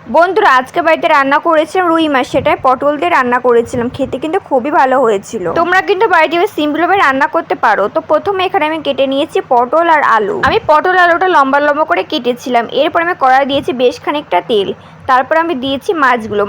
বন্ধুরা আজকে বাড়িতে রান্না করেছিলাম রুই মাছ, সেটাই পটল দিয়ে রান্না করেছিলাম। খেতে কিন্তু খুবই ভালো হয়েছিল। তোমরা কিন্তু বাড়িতে সিম্পল ভাবে রান্না করতে পারো। তো প্রথমে এখানে আমি কেটে নিয়েছি পটল আর আলু। আমি পটল আলুটা লম্বা লম্বা করে কেটেছিলাম। এরপর আমি কড়াই দিয়েছি বেশ খানিকটা তেল। তারপর আমি দিয়েছি মাছগুলো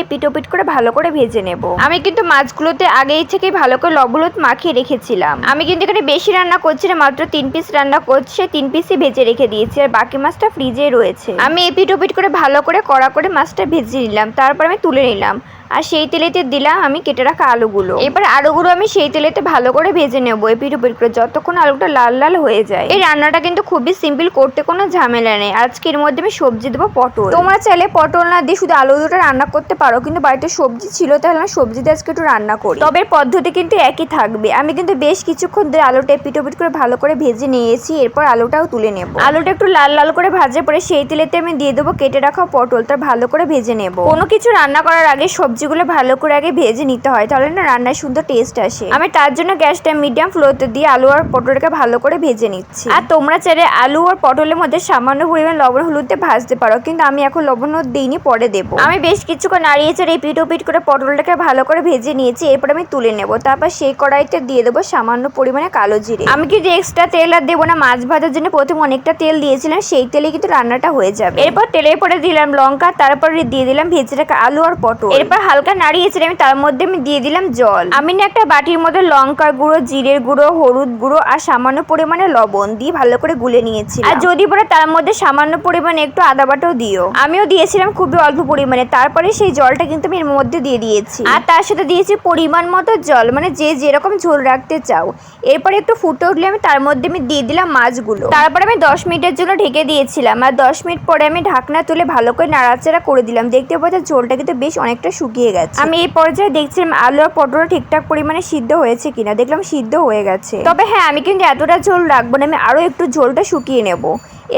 এপিট ওপিট করে ভালো করে ভেজে নেব। আমি কিন্তু মাছগুলোতে আগেই থেকে ভালো করে লবণ হলুদ মাখিয়ে রেখেছিলাম। আমি কিন্তু এখানে বেশি রান্না করছি না, মাত্র 3 পিস রান্না করছি, 3 পিসই ভেজে রেখে দিয়েছি, আর বাকি মাছটা ফ্রিজে রয়েছে। আমি এপিট ওপিট করে ভালো করে কড়া করে মাছটা ভেজে নিলাম, তারপর আমি তুলে নিলাম। আর সেই তেলেতে দিলাম আমি কেটে রাখা আলুগুলো। এবার আলুগুলো আমি সেই তেলেতে ভালো করে ভেজে নেবো এপিট ওপিট করে, যতক্ষণ আলুটা লাল লাল হয়ে যায়। এই রান্নাটা কিন্তু খুবই সিম্পল, করতে কোনো ঝামেলা নেই। আজকে এর মধ্যে আমি সবজি দেবো পটল। তোমরা চাইলে পটল না দিয়ে শুধু আলু দুটো রান্না করতে পারো, কিন্তু বাড়িতে সবজি ছিল তাহলে আমি সবজি দিয়ে আজকে একটু রান্না করি। তবে পদ্ধতি কিন্তু একই থাকবে। আমি কিন্তু বেশ কিছুক্ষণ ধরে আলুটা এপিট ওপিট করে ভালো করে ভেজে নিয়েছি। এরপর আলুটাও তুলে নেব। আলুটা একটু লাল লাল করে ভাজে পরে সেই তেলেতে আমি দিয়ে দেবো কেটে রাখা পটলটা, ভালো করে ভেজে নেব। কোনো কিছু রান্না করার আগে সবজিগুলো ভালো করে আগে ভেজে নিতে হয়, তাহলে না রান্নায় সুন্দর টেস্ট আসে। আমি তার জন্য গ্যাসটা মিডিয়াম ফ্লোতে দিয়ে আলু আর পটলটাকে ভালো করে ভেজে নিচ্ছি। আর তোমরা চাইলে আলু আর পটলের মধ্যে সামান্য পরিমাণ লবণ হলুদ দিয়ে ভাজতে পারো, কিন্তু আমি এখন লবণ হলুদ দিইনি, পরে দেবো। আমি বেশ কিছুক্ষণ নাড়িয়ে চাড়িয়ে এপিট ওপিট করে পটলটাকে ভালো করে ভেজে নিয়েছি। এরপর আমি তুলে নেব। তারপর সেই কড়াইতে দিয়ে দেবো সামান্য পরিমাণে কালো জিরে। আমি কিন্তু এক্সট্রা তেল আর দেবো না, মাছ ভাজার জন্য প্রথমে অনেকটা তেল দিয়েছিলাম, সেই তেলে কিন্তু রান্নাটা হয়ে যাবে। এরপর তেলের পরে দিলাম লঙ্কা, তারপরে দিয়ে দিলাম ভেজে রাখা আলু আর পটল। এরপর হালকা নাড়িয়ে চাড়িয়ে আমি তার মধ্যে আমি দিয়ে দিলাম জল। আমি না একটা বাটির মধ্যে লঙ্কার গুঁড়ো, জিরের গুঁড়ো, হলুদ গুঁড়ো আর সামান্য পরিমাণে লবণ দিয়ে ভালো করে গুলে নিয়েছি। আর যদি পরে তার মধ্যে সামান্য পরিমাণে একটু আদা বাটাও দিও। আমিও দিয়েছিলাম খুবই অল্প পরিমাণে। তারপরে সেই জলটা কিন্তু আমি এর মধ্যে দিয়ে দিয়েছি, আর তার সাথে দিয়েছি পরিমাণ মতো জল, মানে যে যেরকম ঝোল রাখতে চাও। এরপরে একটু ফুটে উঠলে আমি তার মধ্যে আমি দিয়ে দিলাম মাছগুলো। তারপরে আমি 10 মিনিটের জন্য ঢেকে দিয়েছিলাম, আর 10 মিনিট পরে আমি ঢাকনা তুলে ভালো করে নাড়াচাড়া করে দিলাম। দেখতে পাচ্ছি ঝোলটা কিন্তু বেশ অনেকটা শুকিয়ে গেছে। আমি এই পর্যায়ে দেখছিলাম আলু আর পটল ঠিকঠাক পরিমাণে সিদ্ধ হয়েছে কিনা, দেখলাম সিদ্ধ হয়ে গেছে। তবে হ্যাঁ, আমি কিন্তু এতটা ঝোল রাখবো না, আমি আরো একটু ঝোলটা শুকিয়ে নেব।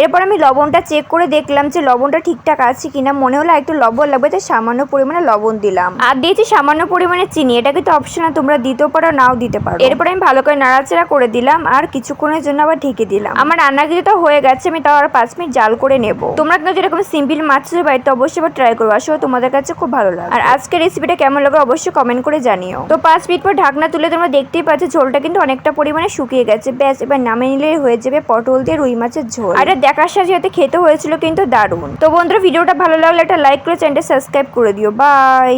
এরপর আমি লবণটা চেক করে দেখলাম যে লবণটা ঠিকঠাক আছে কিনা। মনে হলো একটু লবণ লাগবে, তাই সামান্য পরিমাণে লবণ দিলাম। আর দিয়েছি সামান্য পরিমাণে চিনি। এটা কিন্তু অপশনাল, তোমরা দিতেও পারো নাও দিতে পারো। এরপর আমি ভালো করে নাড়াচাড়া করে দিলাম আর কিছুক্ষণের জন্য আবার ঢেকে দিলাম। আমার রান্না কিন্তু হয়ে গেছে, আমি তাও আর 5 মিনিট জাল করে নেব। তোমরা কিন্তু যেরকম সিম্পল মাছের বাড়িতে অবশ্যই আবার ট্রাই করবো, আসলে তোমাদের কাছে খুব ভালো লাগে। আর আজকের রেসিপিটা কেমন লাগে অবশ্যই কমেন্ট করে জানিও। তো 5 মিনিট পর ঢাকনা তুলে তোমরা দেখতেই পাচ্ছ ঝোলটা কিন্তু অনেকটা পরিমাণে শুকিয়ে গেছে। ব্যাস, এবার নামিয়ে নিলেই হয়ে যাবে পটল দিয়ে রুই মাছের ঝোল। আর এটা দেখার সাথে সাথে খেতে হয়েছিল কিন্তু দারুণ। তো বন্ধুরা, ভিডিওটা ভালো লাগলে একটা লাইক করে চ্যানেলটা সাবস্ক্রাইব করে দিও। বাই।